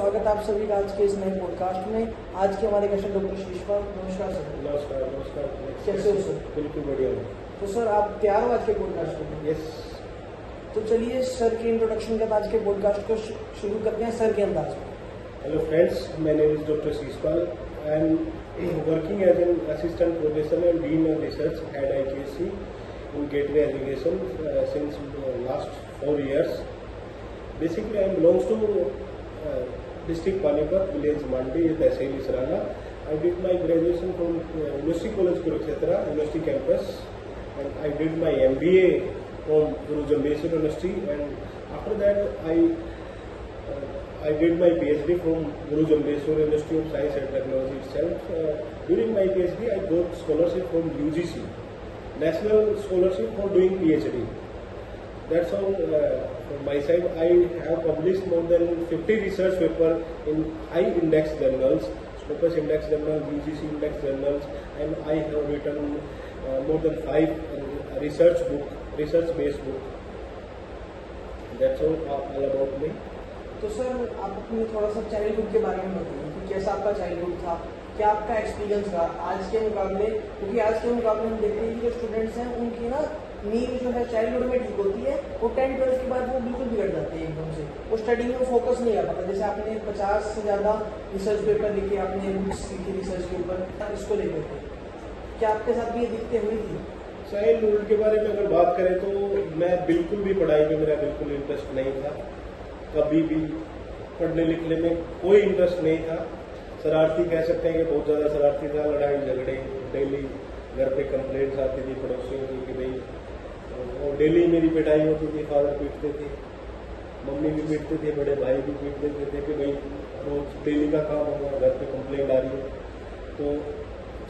स्वागत है आप सभी का आज के इस नए पॉडकास्ट में। आज के हमारे गेस्ट डॉक्टर शीशपाल। नमस्कार सर। नमस्कार नमस्कार। कैसे हो सर? बिल्कुल बढ़िया हूँ। तो सर आप तैयार हो आज के पॉडकास्ट में? यस। तो चलिए सर के इंट्रोडक्शन के बाद आज के पॉडकास्ट को शुरू करते हैं सर के अंदाज में। Hello friends, my name is doctor Sheeshpal. I am working as an assistant professor and dean of research at IKC in Gateway Education since last 4 years. Basically, I belongs to district Panipat, village Mandi, Tehsil Israna. I did my graduation from University College Kurukshetra, University campus, and I did my MBA from Guru Jambheshwar University, and after that I did my PhD from Guru Jambheshwar University of Science and Technology itself. During my PhD, I got scholarship from UGC. National scholarship for doing PhD. That's all from my side. I have published more than 50 research papers in high index journals, Scopus Index journals, UGC Index journals, and I have written more than 5 research based book. That's all about me. तो sir आप अपने थोड़ा सा childhood के बारे में बताइए कि कैसा आपका चाइल्डहुड था, क्या आपका एक्सपीरियंस रहा आज के मुकाबले, क्योंकि आज के मुकाबले हम देखते हैं कि जो स्टूडेंट्स हैं उनकी ना नींव जो है चाइल्डहुड में ठीक होती है, वो 10-12 के बाद वो बिल्कुल बिगड़ जाते हैं एकदम से, वो स्टडी में फोकस नहीं आ पाता। जैसे आपने 50 से ज़्यादा रिसर्च पेपर लिखे, आपने बुक्स लिखी रिसर्च के ऊपर, इसको लेकर के क्या आपके साथ भी ये दिक्कतें हुई थी? चाइल्डहुड के बारे में अगर बात करें तो मैं बिल्कुल भी पढ़ाई में मेरा बिल्कुल इंटरेस्ट नहीं था। कभी भी पढ़ने लिखने में कोई इंटरेस्ट नहीं था। शरारती कह सकते हैं कि बहुत ज़्यादा शरारती था। लड़ाई झगड़े डेली, घर पे कंप्लेंट्स आती थी पड़ोसियों की कि भाई, और डेली मेरी पिटाई होती थी। फादर पीटते थे, मम्मी भी पीटते थे, बड़े भाई भी पीट देते थे कि भाई रोज डेली का काम होगा, घर पे कंप्लेंट आ रही है। तो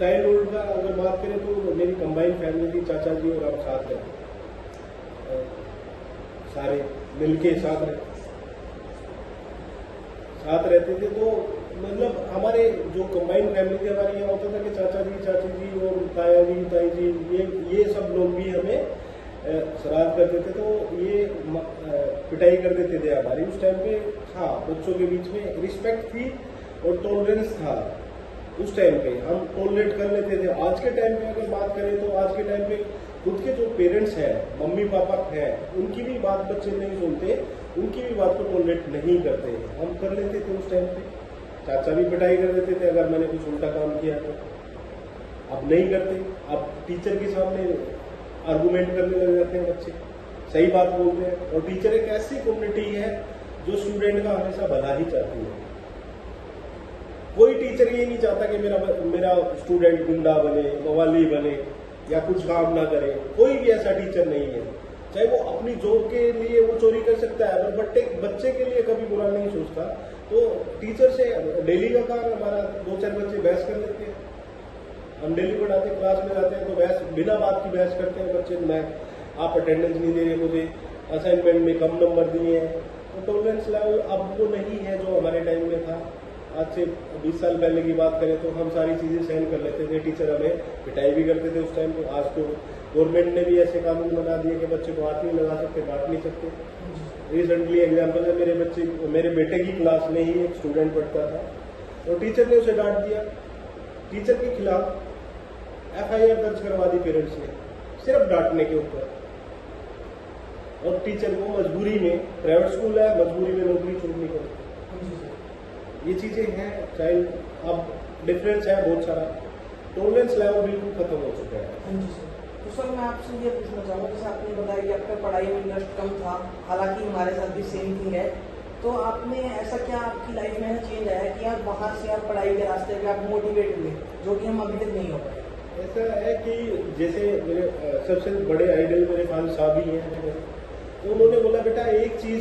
चाइल्डहुड का अगर बात करें तो मेरी कंबाइंड फैमिली थी, चाचा जी और हम साथ रहते, सारे मिलके साथ रहते थे। तो मतलब हमारे जो कंबाइंड फैमिली थी, हमारे यहाँ होता था कि चाचा जी, चाची जी और ताया जी, ताई जी, ये सब लोग भी हमें शरारत करते थे। तो ये पिटाई कर देते थे हमारी। उस टाइम पे था बच्चों के बीच में रिस्पेक्ट थी और टॉलरेंस था। उस टाइम पे हम टॉलरेट कर लेते थे। आज के टाइम पे अगर बात करें तो आज के टाइम पे खुद के जो पेरेंट्स हैं, मम्मी पापा हैं, उनकी भी बात बच्चे नहीं सुनते, उनकी भी बात को टॉलरेट नहीं करते। हम कर लेते थे उस टाइम पे। चाचा भी पिटाई कर देते थे अगर मैंने कुछ उल्टा काम किया तो। अब नहीं करते। अब टीचर के सामने आर्गूमेंट करने लग जाते हैं बच्चे, सही बात बोलते हैं। और टीचर एक ऐसी कम्युनिटी है जो स्टूडेंट का हमेशा भला ही चाहती है। कोई टीचर ये नहीं चाहता कि मेरा स्टूडेंट गुंडा बने, मवाली बने या कुछ काम ना करे। कोई भी ऐसा टीचर नहीं है। चाहे वो अपनी जॉब के लिए वो चोरी कर सकता है, पर बच्चे के लिए कभी बुरा नहीं सोचता। तो टीचर से डेली का काम हमारा 2-4 बच्चे बहस कर लेते हैं। हम डेली पढ़ाते, क्लास में जाते हैं तो बहस, बिना बात की बहस करते हैं बच्चे। मैं आप अटेंडेंस नहीं दे रहे, मुझे असाइनमेंट में कम नंबर दिए हैं। तो टॉलरेंस लेवल अब वो नहीं है जो हमारे टाइम में था। आज से 20 साल पहले की बात करें तो हम सारी चीज़ें सहन कर लेते थे। टीचर हमें पिटाई भी करते थे उस टाइम पे। आज तो गवर्नमेंट ने भी ऐसे कानून बना दिए कि बच्चे को हाथ नहीं लगा सकते, डांट नहीं सकते। रिसेंटली एग्जाम्पल है, मेरे बेटे की क्लास में ही एक स्टूडेंट पढ़ता था और टीचर ने उसे डांट दिया। टीचर के खिलाफ FIR दर्ज करवा दी पेरेंट्स ने, सिर्फ डांटने के ऊपर। और टीचर को मजबूरी में, प्राइवेट स्कूल है, मजबूरी में नौकरी छोड़नी पड़ी। ये चीजें हैं। चाइल्ड अब डिफरेंस है बहुत सारा। टॉलरेंस लेवल बिल्कुल खत्म हो चुका है। हाँ जी सर। तो सर मैं आपसे ये पूछना चाहूँगा, जैसे आपने बताया कि आपका पढ़ाई में इंटरेस्ट कम था, हालांकि हमारे साथ भी सेम थिंग है। तो आपने ऐसा क्या आपकी लाइफ में चेंज आया कि आप बाहर से आप पढ़ाई के रास्ते पे आप मोटिवेट हुए, जो कि हम अभी तक नहीं हो पाए? ऐसा है कि जैसे मेरे सबसे बड़े आइडल मेरे फादर साहब ही हैं। तो उन्होंने बोला, बेटा एक चीज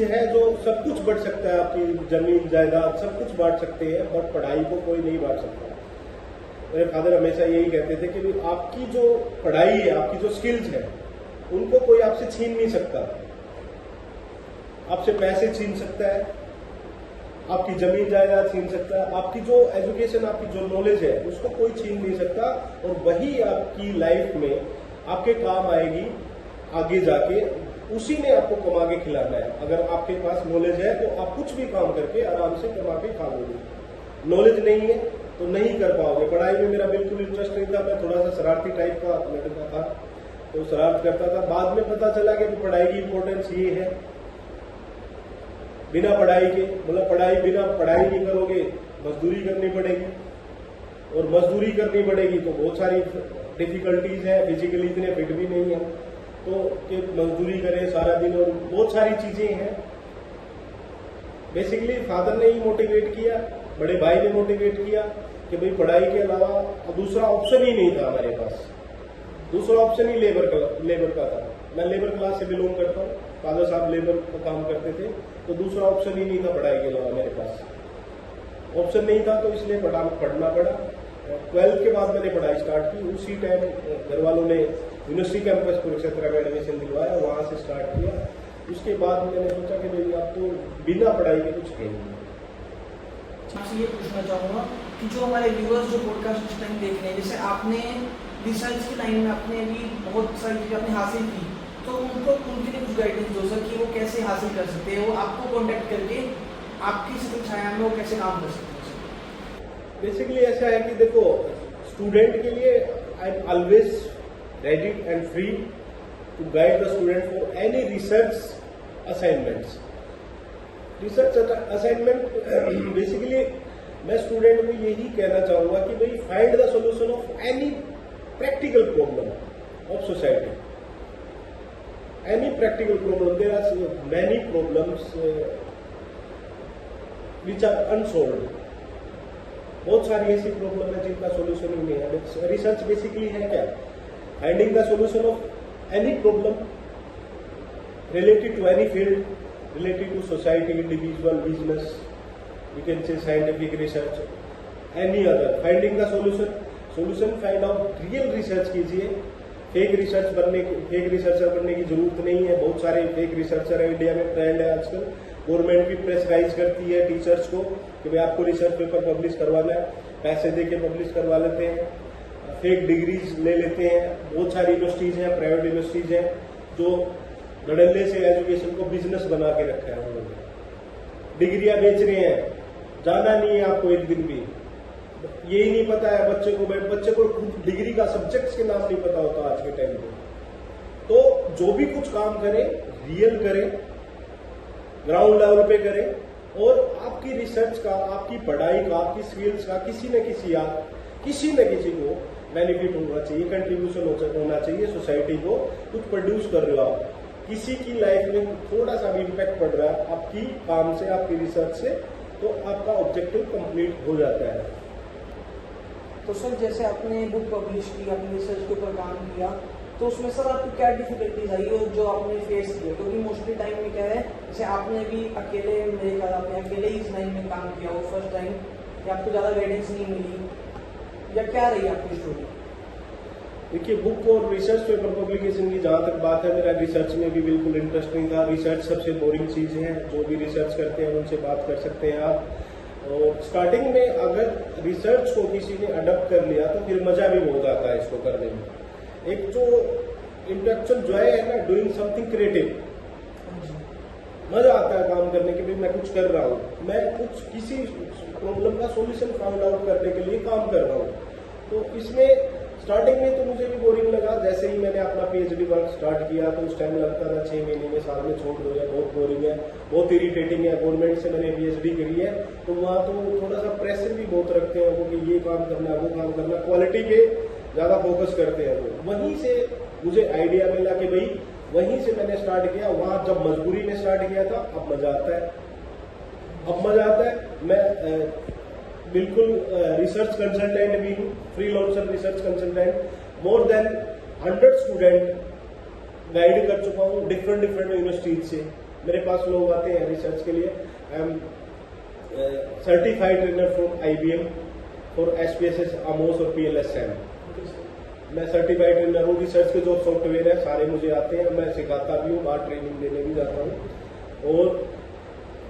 है जो सब कुछ बढ़ सकता है, आपकी जमीन जायदाद सब कुछ बांट सकते हैं, बट पढ़ाई को कोई नहीं बांट सकता। मेरे फादर हमेशा यही कहते थे कि आपकी जो पढ़ाई है, आपकी जो स्किल्स है, उनको कोई आपसे छीन नहीं सकता। आपसे पैसे छीन सकता है, आपकी जमीन जायदाद छीन सकता है, आपकी जो एजुकेशन, आपकी जो नॉलेज है, उसको कोई छीन नहीं सकता। और वही आपकी लाइफ में आपके काम आएगी आगे जाके। उसी ने आपको कमा के खिलाना है। अगर आपके पास नॉलेज है तो आप कुछ भी काम करके आराम से कमा के खा लोगे, नॉलेज नहीं है तो नहीं कर पाओगे। पढ़ाई में मेरा बिल्कुल इंटरेस्ट नहीं था, मैं थोड़ा सा शरारती टाइप का लड़का था, तो शरारत करता था। बाद में पता चला कि पढ़ाई की इंपॉर्टेंस ये है। बिना पढ़ाई के मतलब बिना पढ़ाई नहीं करोगे, मजदूरी करनी पड़ेगी, और मजदूरी करनी पड़ेगी तो बहुत सारी डिफिकल्टीज है। फिजिकली इतने फिट भी नहीं है तो कि मजदूरी करें सारा दिन, और बहुत सारी चीजें हैं। बेसिकली फादर ने ही मोटिवेट किया, बड़े भाई ने मोटिवेट किया कि भाई पढ़ाई के अलावा दूसरा ऑप्शन ही नहीं था हमारे पास। दूसरा ऑप्शन ही लेबर का था। मैं लेबर क्लास से बिलोंग करता हूँ, फादर साहब लेबर का काम करते थे, तो दूसरा ऑप्शन ही नहीं था पढ़ाई के अलावा मेरे पास। ऑप्शन नहीं था तो इसलिए पढ़ना पड़ा। 12th के बाद मैंने पढ़ाई स्टार्ट की। उसी टाइम घर वालों ने यूनिवर्सिटी कैंपस कुरुक्षेत्र में एडमिशन दिलवाया, वहां से स्टार्ट किया। उसके बाद मैंने सोचा कि भाई आप तो बिना पढ़ाई के कुछ कहेंगे। आपसे ये पूछना चाहूँगा कि जो हमारे व्यूअर्स जो पॉडकास्ट इस टाइम देख रहे हैं, जैसे आपने रिसर्च की लाइन में आपने अभी बहुत सारी चीज़ें आपने हासिल की, तो उनको उनके लिए कुछ गाइडेंस दो सर कि वो कैसे हासिल कर सकते हैं, वो आपको कॉन्टेक्ट करके आपकी सतत छाया में वो कैसे काम कर सकते हैं? बेसिकली ऐसा है कि देखो, स्टूडेंट के लिए I am always ready and free to guide the student for any research assignments. Research assignment basically मैं स्टूडेंट को यही कहना चाहूंगा कि भाई find the solution of any practical problem of society, any practical problem. There are many problems which are unsolved. बहुत सारी ऐसी प्रॉब्लम है जिनका सॉल्यूशन ही नहीं है। रिसर्च बेसिकली है क्या? Finding the solution of any problem related to any field, related to society, individual, business, you can say scientific research, any other. Finding the solution find out, real research कीजिए। Fake researcher बनने की जरूरत नहीं है। बहुत सारे fake researcher है, India में ट्रेंड है आजकल। गवर्नमेंट भी प्रेशराइज करती है टीचर्स को कि भाई आपको रिसर्च पेपर पब्लिश करवाना है, पैसे दे के पब्लिश करवा लेते हैं, फेक डिग्रीज ले लेते हैं। बहुत सारी यूनिवर्सिटीज हैं, प्राइवेट यूनिवर्सिटीज हैं जो धड़ल्ले से एजुकेशन को बिजनेस बना के रखा है उन्होंने। डिग्रियां बेच रहे हैं, जाना नहीं है आपको एक दिन भी। यही नहीं पता है बच्चे को डिग्री का सब्जेक्ट्स के नाम नहीं पता होता आज के टाइम पे। तो जो भी कुछ काम करें, रियल करें, ग्राउंड लेवल पे करें, और आपकी रिसर्च का, आपकी पढ़ाई का, आपकी स्किल्स का किसी न किसी को बेनिफिट होना चाहिए, कंट्रीब्यूशन होना चाहिए। सोसाइटी को कुछ प्रोड्यूस कर रहे हो आप, किसी की लाइफ में थोड़ा सा भी इम्पैक्ट पड़ रहा है आपकी काम से, आपकी रिसर्च से, तो आपका ऑब्जेक्टिव कंप्लीट हो जाता है। तो सर जैसे आपने बुक पब्लिश की, आपने रिसर्च के ऊपर काम किया, तो उसमें सर आपको क्या डिफिकल्टीज आई और जो आपने फेस किया? क्योंकि मोस्टली टाइम में क्या है, जैसे आपने भी अकेले, मेरे ख्याल आपने अकेले ही इस लाइन में काम किया हो फर्स्ट टाइम, या आपको ज़्यादा गाइडेंस नहीं मिली, या क्या रही आपकी स्टोरी? देखिए, बुक और रिसर्च पेपर पब्लिकेशन की जहाँ तक बात है, मेरा रिसर्च में भी बिल्कुल इंटरेस्ट नहीं था। रिसर्च सबसे बोरिंग चीज़ है, जो भी रिसर्च करते हैं उनसे बात कर सकते हैं आप। और स्टार्टिंग में अगर रिसर्च को किसी ने अडॉप्ट कर लिया तो फिर मजा भी बहुत आता है इसको करने में। एक जो इंटेलेक्चुअल जॉय है ना, डूइंग समथिंग क्रिएटिव, मजा आता है काम करने के लिए। मैं कुछ कर रहा हूँ, मैं कुछ किसी प्रॉब्लम का सॉल्यूशन फाइंड आउट करने के लिए काम कर रहा हूँ। तो इसमें स्टार्टिंग में तो मुझे भी बोरिंग लगा। जैसे ही मैंने अपना पीएचडी वर्क स्टार्ट किया तो उस टाइम लगता था 6 महीने में, साल में छोड़ दो, बहुत बोरिंग है, बहुत इरिटेटिंग है। गवर्नमेंट से मैंने पीएचडी करी है तो वहाँ तो थोड़ा सा प्रेशर भी बहुत रखते हैं वो, कि ये काम करना, वो काम करना, क्वालिटी पे ज्यादा फोकस करते हैं वो। वहीं से मुझे आइडिया मिला कि भाई, वहीं से मैंने स्टार्ट किया। वहाँ जब मजबूरी में स्टार्ट किया था, अब मजा आता है, अब मजा आता है। मैं बिल्कुल रिसर्च कंसल्टेंट भी हूँ, freelancer research consultant. More than 100 student guide कर चुका हूँ डिफरेंट यूनिवर्सिटीज से। मेरे पास लोग आते हैं रिसर्च के लिए। I M certified trainer from IBM for SPSS, AMOS और PLSM। मैं सर्टिफाइड ट्रेनर हूँ। रिसर्च के जो सॉफ्टवेयर है सारे मुझे आते हैं, मैं सिखाता भी हूँ, बाहर ट्रेनिंग देने भी जाता हूँ। और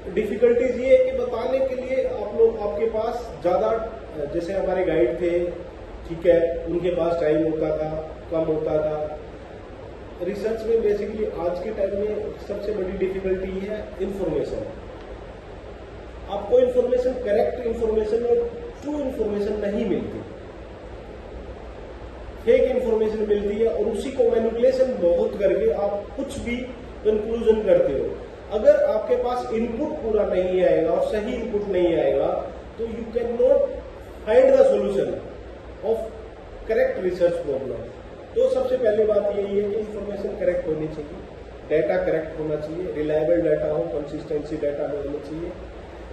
डिफिकल्टीज ये है कि बताने के लिए आपके पास ज्यादा, जैसे हमारे गाइड थे, ठीक है, उनके पास टाइम होता था, कम होता था। रिसर्च में बेसिकली आज के टाइम में सबसे बड़ी डिफिकल्टी है इंफॉर्मेशन। आपको इंफॉर्मेशन, करेक्ट इंफॉर्मेशन और ट्रू इंफॉर्मेशन नहीं मिलती, फेक इंफॉर्मेशन मिलती है और उसी को मैनिपुलेशन बहुत करके आप कुछ भी कंक्लूजन करते हो। अगर आपके पास इनपुट पूरा नहीं आएगा और सही इनपुट नहीं आएगा तो you can not find the solution of correct research problem. तो सबसे पहली बात यही है कि इंफॉर्मेशन करेक्ट होनी चाहिए, डाटा करेक्ट होना चाहिए, रिलायबल डाटा हो, कंसिस्टेंसी डाटा होना चाहिए,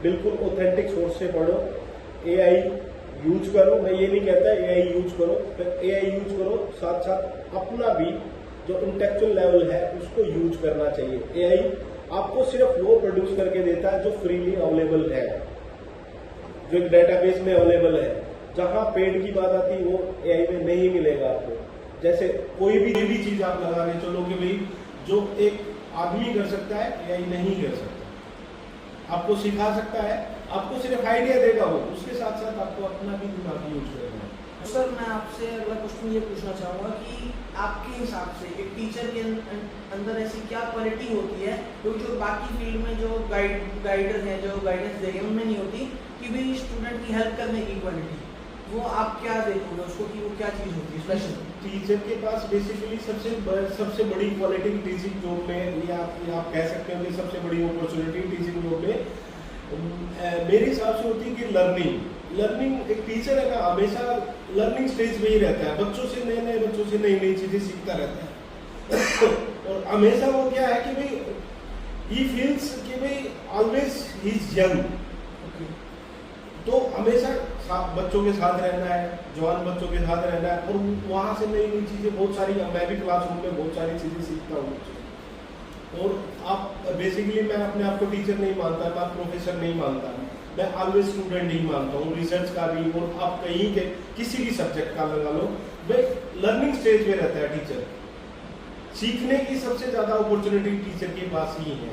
बिल्कुल ऑथेंटिक सोर्स से पढ़ो, एआई यूज करो। मैं ये नहीं कहता एआई यूज करो, एआई यूज करो, साथ साथ अपना भी जो इंटेलेक्चुअल लेवल है उसको यूज करना चाहिए। एआई आपको सिर्फ वो प्रोड्यूस करके देता है जो फ्रीली अवेलेबल है, जो एक डेटाबेस में अवेलेबल है। जहां पेड की बात आती है वो एआई में नहीं मिलेगा आपको। जैसे कोई भी चीज आप लगाने चलो कि भाई जो एक आदमी कर सकता है एआई नहीं कर सकता। आपको सिखा सकता है, आपको सिर्फ आइडिया देगा वो, उसके साथ साथ आपको अपना भी दिमाग यूज करना है। सर मैं आपसे अगला क्वेश्चन ये पूछना चाहूँगा कि आपके हिसाब से एक टीचर के अंदर ऐसी क्या क्वालिटी होती है क्योंकि जो बाकी फील्ड में जो गाइडर हैं, जो गाइडेंस देंगे उनमें नहीं होती, कि भाई स्टूडेंट की हेल्प करने की क्वालिटी, वो आप क्या देखोगे उसको कि वो क्या चीज़ होती है स्पेशल? टीचर के पास बेसिकली सबसे बड़ी क्वालिटी टीचिंग जॉब में, या आप कह सकते हो कि सबसे बड़ी अपॉर्चुनिटी टीचिंग जॉब में मेरे हिसाब से होती है कि लर्निंग। एक टीचर है ना हमेशा लर्निंग स्टेज में ही रहता है, बच्चों से नई चीजें सीखता रहता है और हमेशा वो क्या है कि भाई ही फील्स कि भाई ऑलवेज ही इज यंग, तो हमेशा बच्चों के साथ रहना है, जवान बच्चों के साथ रहना है और वहां से नई चीजें बहुत सारी, मैं भी क्लासरूम में बहुत सारी चीजें सीखता हूँ। और आप बेसिकली मैं अपने आप को टीचर नहीं मानता, मैं प्रोफेसर नहीं मानता, मैं ऑलवेज स्टूडेंट ही मानता हूँ, रिसर्च का भी और आप कहीं के किसी भी सब्जेक्ट का लगा लो, भाई लर्निंग स्टेज में रहता है टीचर। सीखने की सबसे ज्यादा अपॉर्चुनिटी टीचर के पास ही है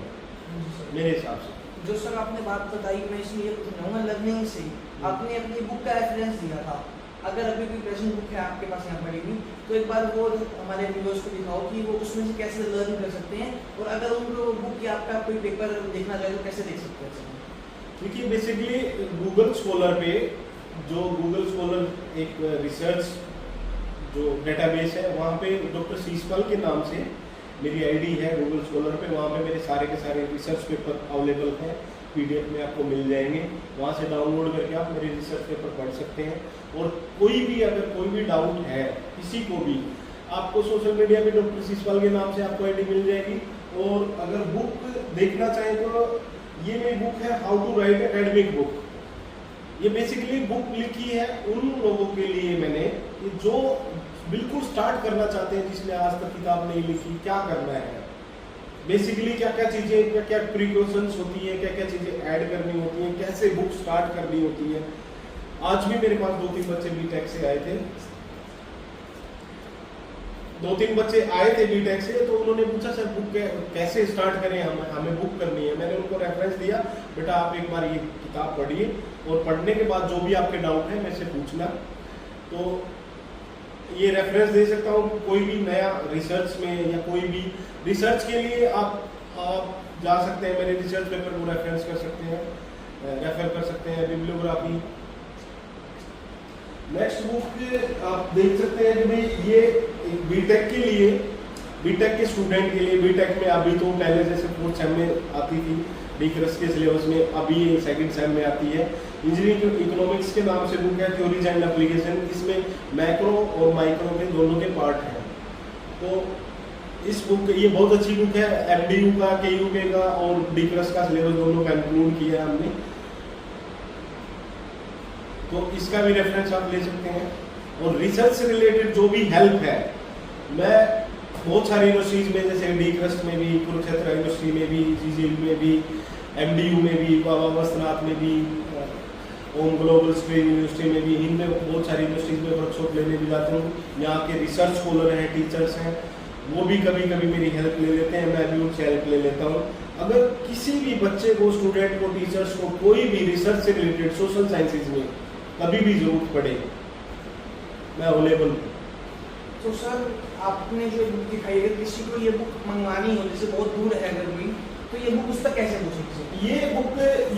मेरे हिसाब से। जो सर आपने बात बताई मैं इसलिए पूछना चाहूँगा लर्निंग से, आपने अपनी बुक का रेफरेंस दिया था, अगर अभी कोई प्रेजेंट बुक है आपके पास यहाँ पड़ी हुई तो एक बार वो हमारे व्यूअर्स को दिखाओ कि वो उसमें से कैसे लर्न कर सकते हैं, और अगर उनको बुक या आपका कोई पेपर देखना चाहे तो कैसे देख सकते हैं? देखिए बेसिकली गूगल स्कॉलर पे, जो गूगल स्कॉलर एक रिसर्च जो डेटाबेस है, वहाँ पे डॉक्टर शीशपाल के नाम से मेरी आईडी है गूगल स्कॉलर पे। वहाँ पे मेरे सारे के सारे रिसर्च पेपर अवेलेबल हैं, पीडीएफ में आपको मिल जाएंगे, वहाँ से डाउनलोड करके आप मेरे रिसर्च पेपर पढ़ सकते हैं। और अगर कोई भी डाउट है किसी को भी, आपको सोशल मीडिया पे डॉक्टर शीशपाल के नाम से आपको आईडी मिल जाएगी। और अगर बुक देखना चाहें तो ये मेरी बुक है how to write academic book. ये बेसिकली बुक लिखी है उन लोगों के लिए मैंने कि जो बिल्कुल स्टार्ट करना चाहते हैं, जिसने आज तक किताब नहीं लिखी, क्या करना है, बेसिकली क्या क्या चीजें, क्या क्या प्रिकॉशंस होती है, क्या क्या चीजें ऐड करनी होती हैं, कैसे बुक स्टार्ट करनी होती है। आज भी मेरे पास 2-3 बच्चे बीटेक से आए थे, 2-3 बच्चे आए थे बीटेक से, तो उन्होंने पूछा सर बुक कैसे स्टार्ट करें, हमें बुक करनी है। मैंने उनको रेफरेंस दिया, बेटा आप एक बार ये किताब पढ़िए और पढ़ने के बाद जो भी आपके डाउट है मेरे से पूछना। तो ये रेफरेंस दे सकता हूँ, कोई भी नया रिसर्च में या कोई भी रिसर्च के लिए आप जा सकते हैं, मेरे रिसर्च पेपर को रेफरेंस कर सकते हैं, रेफर कर सकते हैं। बिब्लियोग्राफी, नेक्स्ट बुक आप देख सकते हैं कि भाई ये बीटेक के लिए, बीटेक के स्टूडेंट के लिए, बीटेक में अभी तो पहले जैसे 4th सेम में आती थी डीक्रस के सिलेबस में, अभी ये 2nd सेम में आती है। इंजीनियरिंग इकोनॉमिक्स के नाम से बुक है, थ्योरीज एंड एप्लीकेशन। इसमें मैक्रो और माइक्रो के दोनों के पार्ट हैं। तो इस बुक, ये बहुत अच्छी बुक है, एमडीयू का, केयूके का और डीक्रस का सिलेबस दोनों का इंक्लूड किया है हमने, तो इसका भी रेफरेंस आप ले सकते हैं। और रिसर्च से रिलेटेड जो भी हेल्प है, मैं बहुत सारी यूनिवर्सिटीज में, जैसे डीक्रस में भी, कुरुक्षेत्र यूनिवर्सिटी में भी, जीजीएल में भी, एमडीयू में भी, बाबा मस्तनाथ में भी, ओम ग्लोबल स्ट्रीम यूनिवर्सिटी में भी, इनमें बहुत सारी यूनिवर्सिटीज में वर्कशॉप लेने भी जाता हूँ। यहाँ के रिसर्च स्कॉलर हैं, टीचर्स हैं, वो भी कभी कभी मेरी हेल्प ले लेते हैं, मैं भी उनसे हेल्प ले लेता हूँ। अगर किसी भी बच्चे को, स्टूडेंट को, टीचर्स को कोई भी रिसर्च से रिलेटेड सोशल साइंसेज में कभी भी जरूरत पड़े, मैं अवेलेबल हूँ। तो सर आपने जो बुक दिखाई है, किसी को ये बुक मंगवानी हो, जैसे बहुत दूर है अगर कोई, तो ये बुक उस तक कैसे पहुँचेगी?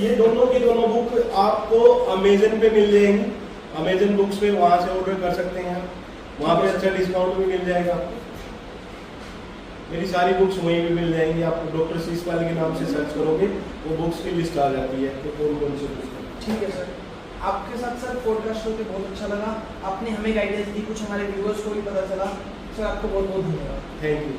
ये दोनों की दोनों बुक आपको अमेजन पे मिल जाएंगी। अमेजन बुक्स पे वहाँ से ऑर्डर कर सकते हैं आप, वहाँ पे अच्छा डिस्काउंट भी मिल जाएगा आपको। मेरी सारी बुक्स वहीं पे मिल जाएंगी आपको। डॉक्टर शीशपाल के नाम से सर्च करोगे वो बुक्स की लिस्ट आ जाती है तो कौन कौन सी बुक्स। ठीक है सर, आपके साथ सर पॉडकास्ट होकर बहुत अच्छा लगा। आपने हमें गाइडेंस दी, कुछ हमारे व्यूअर्स को भी पता चला। सर आपको बहुत बहुत धन्यवाद। Thank you.